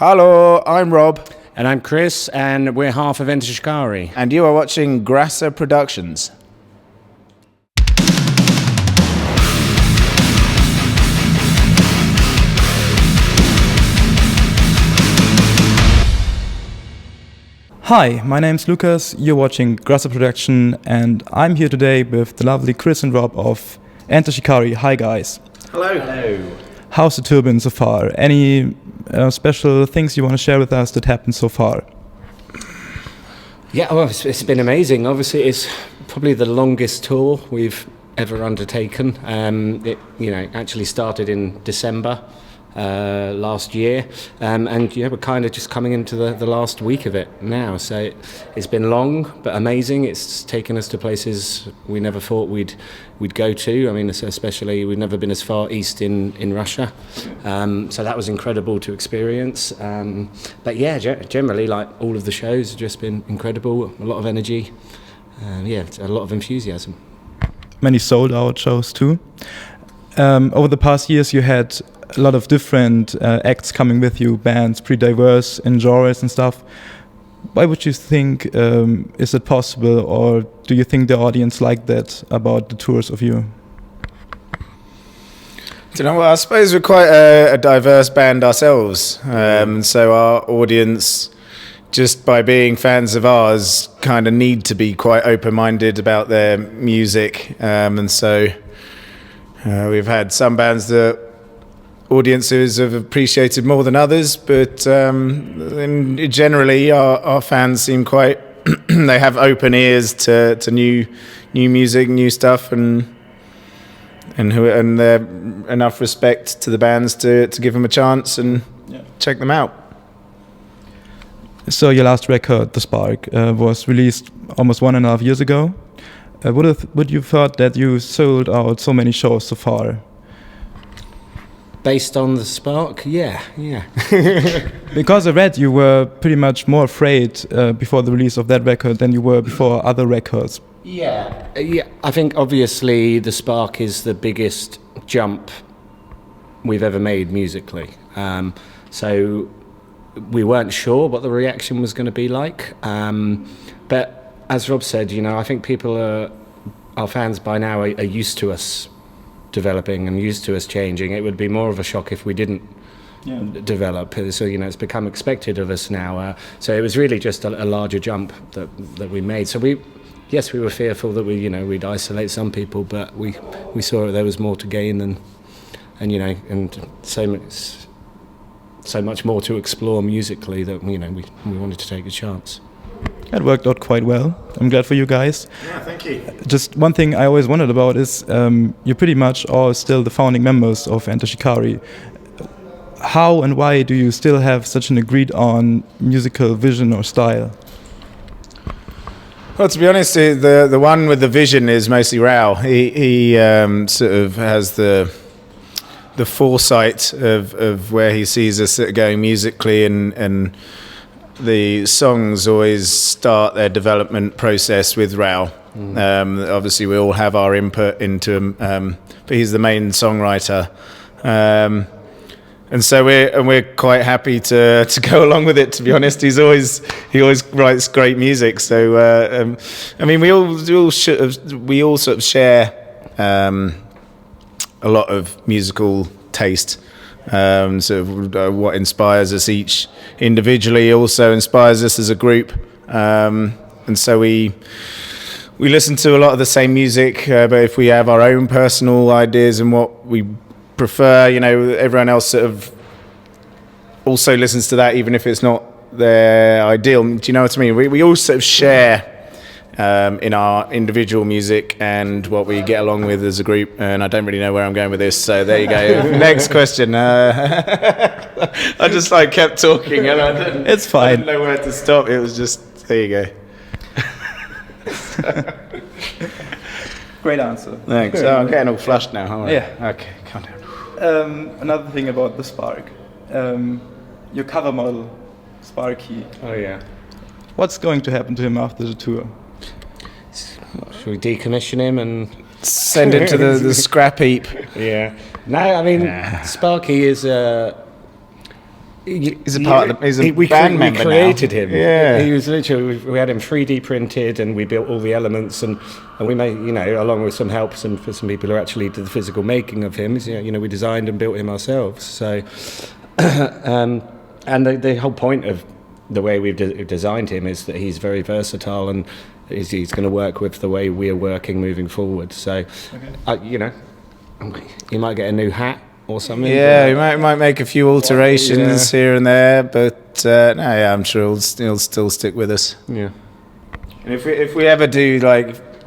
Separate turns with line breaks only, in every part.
Hello, I'm Rob.
And I'm Chris, and we're half of Enter Shikari.
And you are watching Grasser Productions.
Hi, my name's Lucas, you're watching Grasser Production, and I'm here today with the lovely Chris and Rob of Enter Shikari. Hi guys.
Hello.
Hello.
How's the tour been so far? Any special things you want to share with us that happened so far?
Yeah, well, it's been amazing. Obviously, it's probably the longest tour we've ever undertaken. It actually started in December last year, and we're kind of just coming into the last week of it now. So it's been long but amazing. It's taken us to places we never thought we'd go to. I mean, especially we've never been as far east in Russia, so that was incredible to experience. But yeah, generally, like all of the shows have just been incredible. A lot of energy, a lot of enthusiasm.
Many sold out shows too. Over the past years you had a lot of different acts coming with you, bands, pretty diverse in genres and stuff. Why would you think, is it possible, or do you think the audience liked that about the tours of you?
I suppose we're quite a diverse band ourselves, so our audience, just by being fans of ours, kind of need to be quite open-minded about their music, and so we've had some bands that audiences have appreciated more than others, but generally our fans seem quite they have open ears to new music, new stuff, and they're enough respect to the bands to give them a chance and check them out.
So your last record, The Spark, was released almost 1.5 years ago. Would you thought that you sold out so many shows so far?
Based on The Spark, yeah.
Because I read you were pretty much more afraid before the release of that record than you were before other records.
Yeah. I think obviously The Spark is the biggest jump we've ever made musically. So we weren't sure what the reaction was going to be like. But as Rob said, I think our fans by now are used to us developing and used to us changing. It would be more of a shock if we didn't develop. So it's become expected of us now. So it was really just a larger jump that we made. So we were fearful that we'd isolate some people, but we saw that there was more to gain and so much more to explore musically that we wanted to take a chance.
That worked out quite well. I'm glad for you guys.
Yeah, thank you.
Just one thing I always wondered about is you're pretty much all still the founding members of Enter Shikari. How and why do you still have such an agreed on musical vision or style?
Well, to be honest, the one with the vision is mostly Rao. He sort of has the foresight of where he sees us going musically, and the songs always start their development process with Rao. Obviously, we all have our input into him, but he's the main songwriter, and so we're quite happy to go along with it. To be honest, he always writes great music. So I mean, we all sort of share a lot of musical taste. Sort of what inspires us each individually also inspires us as a group, and so we listen to a lot of the same music, but if we have our own personal ideas and what we prefer, everyone else sort of also listens to that, even if it's not their ideal. Do you know what I mean? We all sort of share in our individual music and what we get along with as a group, and I don't really know where I'm going with this, so there you go. Next question. I just kept talking and
It's fine.
I didn't know where to stop. It was just, there you go.
Great answer.
Thanks. I'm getting all flushed now. All right.
Yeah.
Okay, calm down.
Another thing about The Spark. Your cover model, Sparky.
Oh yeah.
What's going to happen to him after the tour?
Should we decommission him and
send him to the scrap heap?
Yeah. No, I mean, Sparky is
He's a part of the, he's a
we
band member
We created
now.
him.
Yeah.
He was literally, we had him 3D printed and we built all the elements and we made, along with some help for some people who actually did the physical making of him, we designed and built him ourselves. So, and the whole point of the way we've designed him is that he's very versatile and he's going to work with the way we are working moving forward. So, you might get a new hat or something.
Yeah, we might make a few alterations here and there, but I'm sure he'll still stick with us.
Yeah.
And if we ever do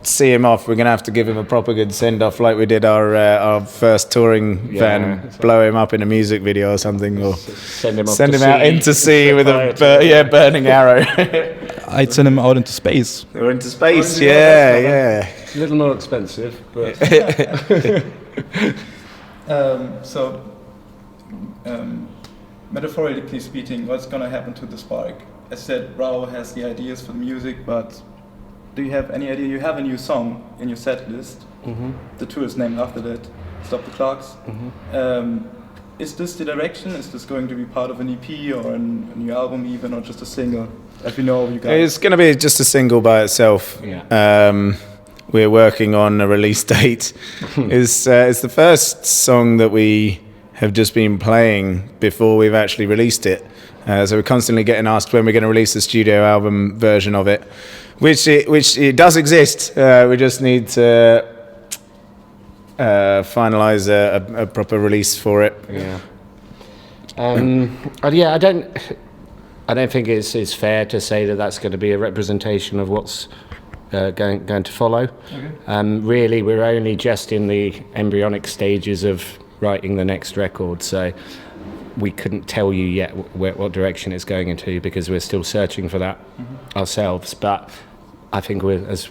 see him off, we're gonna have to give him a proper good send off, like we did our first touring van, blow him up in a music video or something, or
send him
out into sea with a burning arrow.
I'd send him out into space.
Or into space, yeah.
A little more expensive, but.
Metaphorically speaking, what's going to happen to the Spark? As said, Rao has the ideas for the music, but do you have any idea? You have a new song in your set list. Mm-hmm. The tour is named after that, Stop the Clocks. Mm-hmm. Is this the direction? Is this going to be part of an EP or a new album even, or just a single? As we know, you guys.
It's going to be just a single by itself.
Yeah.
We're working on a release date. It's the first song that we have just been playing before we've actually released it. So we're constantly getting asked when we're going to release the studio album version of it, which it does exist. We just need to finalise a proper release for it.
Yeah. I don't think it's fair to say that that's going to be a representation of what's going to follow. Okay. Really, we're only just in the embryonic stages of writing the next record, so we couldn't tell you yet what direction it's going into because we're still searching for that ourselves. But I think as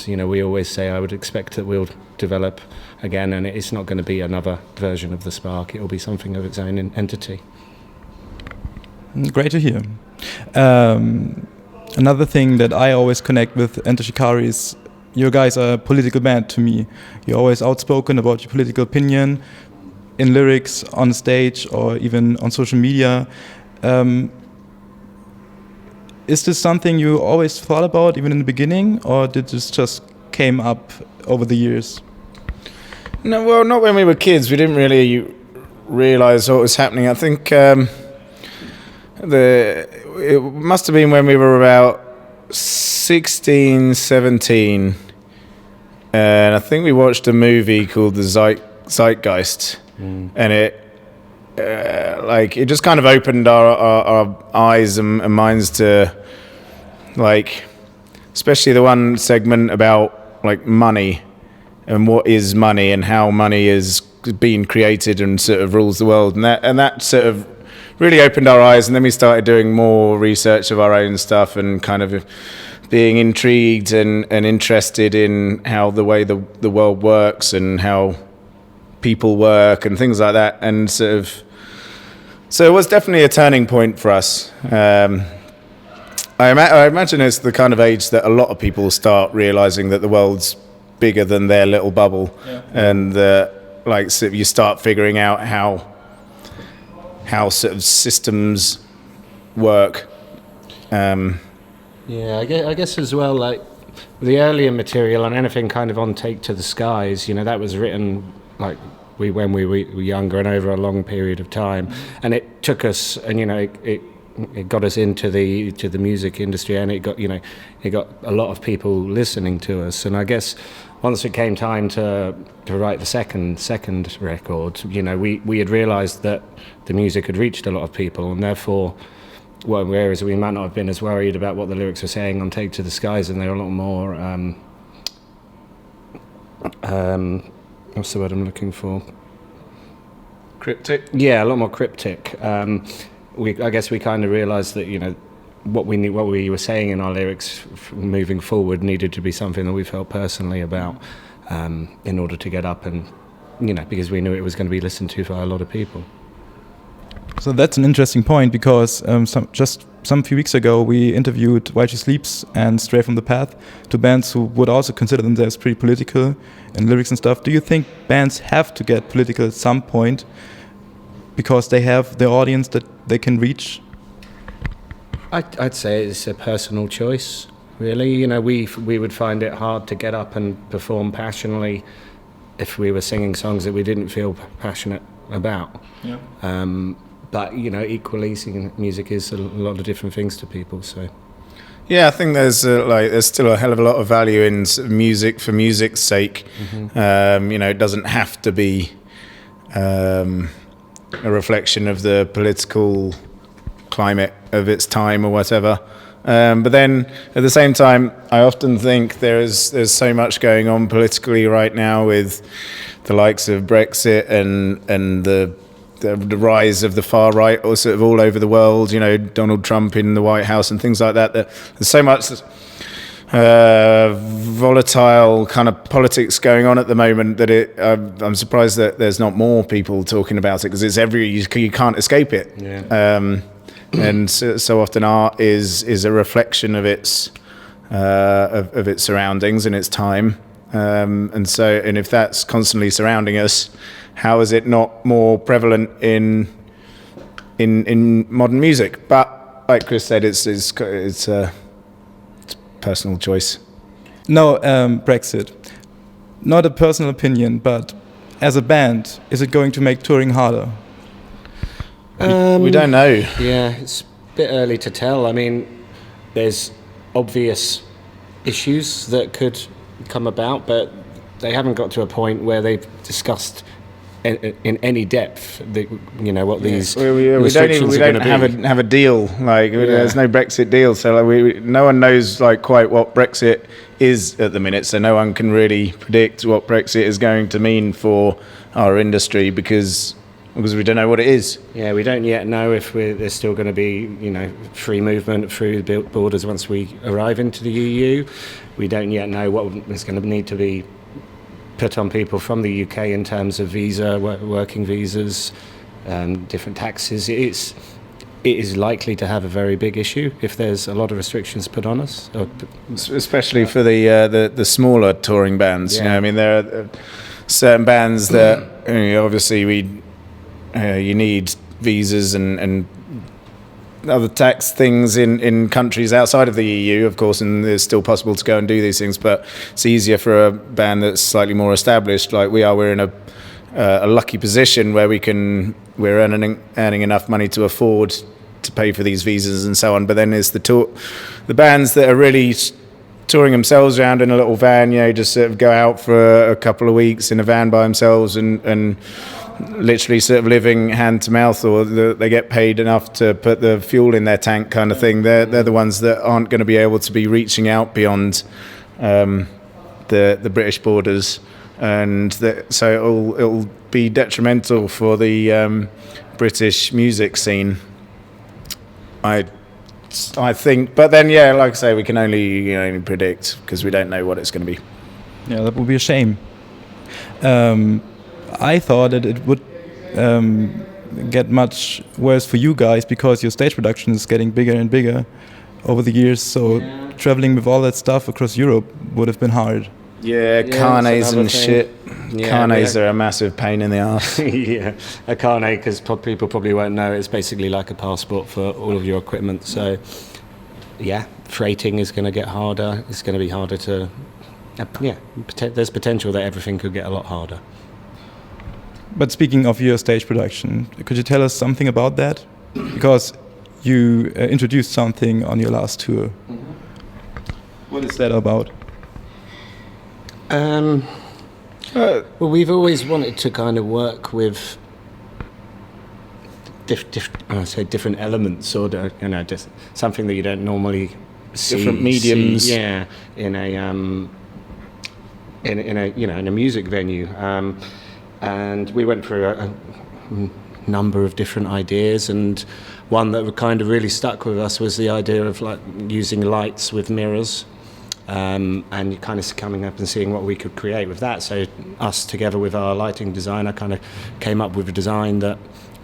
we always say, I would expect that we'll develop again, and it's not going to be another version of the Spark. It will be something of its own entity.
Great to hear. Another thing that I always connect with Enter Shikari is you guys are a political band to me. You're always outspoken about your political opinion in lyrics, on stage, or even on social media. Is this something you always thought about, even in the beginning, or did this just came up over the years?
No, well, not when we were kids. We didn't really realise what was happening. I think it must have been when we were about 16, 17, and I think we watched a movie called The Zeitgeist, and it just kind of opened our eyes and minds to, especially the one segment about money and what is money and how money is being created and sort of rules the world, and that sort of really opened our eyes. And then we started doing more research of our own stuff and kind of being intrigued and interested in how the way the world works and how people work and things like that. And so it was definitely a turning point for us. I imagine it's the kind of age that a lot of people start realizing that the world's bigger than their little bubble, and so you start figuring out how sort of systems work.
I guess as well, the earlier material and anything kind of on Take to the Skies, that was written when we were younger and over a long period of time, and it took us, and it got us into the music industry, and it got a lot of people listening to us. And I guess once it came time to write the second record, we had realised that the music had reached a lot of people, and therefore, whereas we might not have been as worried about what the lyrics were saying on Take to the Skies, and they were a lot more what's the word I'm looking for?
Cryptic?
Yeah, a lot more cryptic. I guess we kind of realised that what we were saying in our lyrics moving forward needed to be something that we felt personally about, in order to get up and because we knew it was going to be listened to by a lot of people.
So that's an interesting point, because some few weeks ago we interviewed While She Sleeps and Stray from the Path, two bands who would also consider themselves pretty political in lyrics and stuff. Do you think bands have to get political at some point because they have the audience that they can reach?
I'd say it's a personal choice, really. You know, we would find it hard to get up and perform passionately if we were singing songs that we didn't feel passionate about.
Yeah.
But, you know, equally, singing music is a lot of different things to people, so...
Yeah, I think there's still a hell of a lot of value in music for music's sake. Mm-hmm. You know, it doesn't have to be a reflection of the political climate of its time or whatever. But then at the same time, I often think there's so much going on politically right now with the likes of Brexit and the rise of the far right, or sort of all over the world. You know, Donald Trump in the White House and things like that. There's so much volatile kind of politics going on at the moment that I'm surprised that there's not more people talking about it, because it's you can't escape it. Yeah. And so often art is a reflection of its surroundings and its time. And if that's constantly surrounding us, how is it not more prevalent in modern music? But like Chris said, it's a personal choice.
No, Brexit. Not a personal opinion, but as a band, is it going to make touring harder?
We don't know.
Yeah, it's a bit early to tell. I mean, there's obvious issues that could come about, but they haven't got to a point where they've discussed in any depth what these restrictions
we don't have a deal. Like, there's no Brexit deal, so no one knows quite what Brexit is at the minute. So no one can really predict what Brexit is going to mean for our industry because we don't know what it is.
Yeah, we don't yet know if there's still going to be free movement through the borders once we arrive into the EU. We don't yet know what is going to need to be put on people from the UK in terms of visa, working visas, different taxes. It is likely to have a very big issue if there's a lot of restrictions put on us,
especially for the smaller touring bands.
Yeah.
I mean, there are certain bands that obviously you need visas and other tax things in countries outside of the EU, of course, and it's still possible to go and do these things, but it's easier for a band that's slightly more established like we are. We're in a lucky position where we're earning enough money to afford to pay for these visas and so on. But then there's the bands that are really touring themselves around in a little van, just sort of go out for a couple of weeks in a van by themselves and literally sort of living hand to mouth, or they get paid enough to put the fuel in their tank kind of thing. They're the ones that aren't going to be able to be reaching out beyond the British borders, and so it'll be detrimental for the British music scene, I think. But then, like I say, we can only predict because we don't know what it's going to be.
Yeah, that would be a shame. I thought that it would get much worse for you guys because your stage production is getting bigger and bigger over the years. So traveling with all that stuff across Europe would have been hard.
Yeah, carnets and shit. Yeah, carnets are a massive pain in the arse.
Yeah, a carnet, because people probably won't know, it's basically like a passport for all of your equipment. So, yeah, freighting is going to get harder. It's going to be harder to... there's potential that everything could get a lot harder.
But speaking of your stage production, could you tell us something about that? Because you introduced something on your last tour. Mm-hmm. What is that about?
Well, we've always wanted to kind of work with different elements, or just something that you don't normally see.
Different mediums.
In a music venue. And we went through a number of different ideas, and one that kind of really stuck with us was the idea of using lights with mirrors, and kind of coming up and seeing what we could create with that. So us, together with our lighting designer, kind of came up with a design that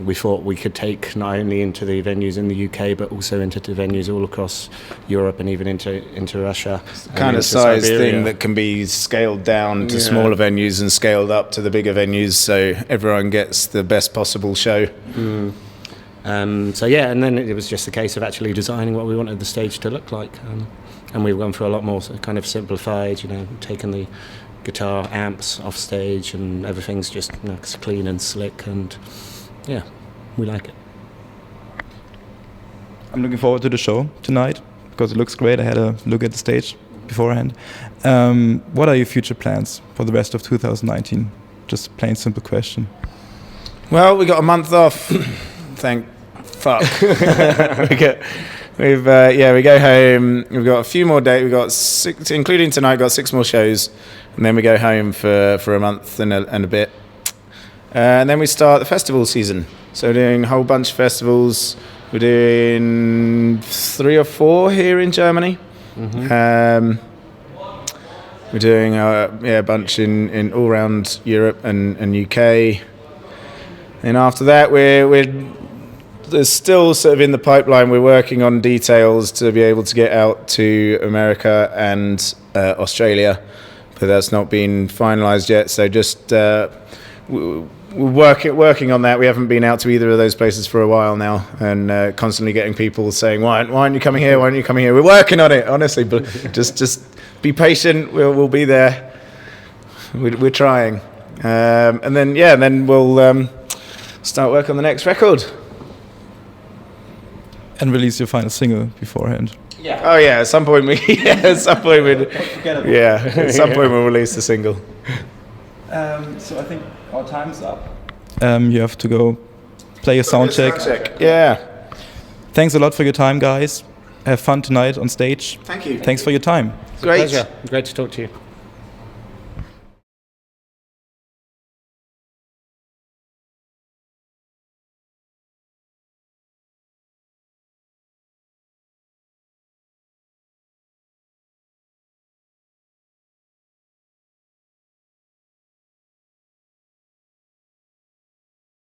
we thought we could take not only into the venues in the UK, but also into the venues all across Europe and even into Russia.
Kind of size thing that can be scaled down to smaller venues and scaled up to the bigger venues, so everyone gets the best possible show.
So yeah, and then it was just a case of actually designing what we wanted the stage to look like, and we've gone for a lot more kind of simplified, taken the guitar amps off stage and everything's just clean and slick, and yeah, we like it.
I'm looking forward to the show tonight because it looks great. I had a look at the stage beforehand. What are your future plans for the rest of 2019? Just a plain simple question.
Well, we got a month off. Thank fuck. we go home. We've got a few more days. We've got 6, including tonight. Got 6 more shows, and then we go home for a month and a bit. And then we start the festival season. So we're doing a whole bunch of festivals. We're doing 3 or 4 here in Germany. We're doing a bunch in all around Europe and UK. And after that, there's still sort of in the pipeline. We're working on details to be able to get out to America and Australia, but that's not been finalised yet. So just we're working on that. We haven't been out to either of those places for a while now, and constantly getting people saying, "Why aren't you coming here? Why aren't you coming here?" We're working on it, honestly. But just be patient. We'll be there. We're trying, and then we'll start work on the next record.
And release your final single beforehand.
Yeah. Oh yeah. At some point we'll release the single.
So I think our time's up. You have to go play a sound check.
Yeah.
Thanks a lot for your time, guys. Have fun tonight on stage.
Thank you.
Thanks for your time.
Great.
Pleasure. Great to talk to you.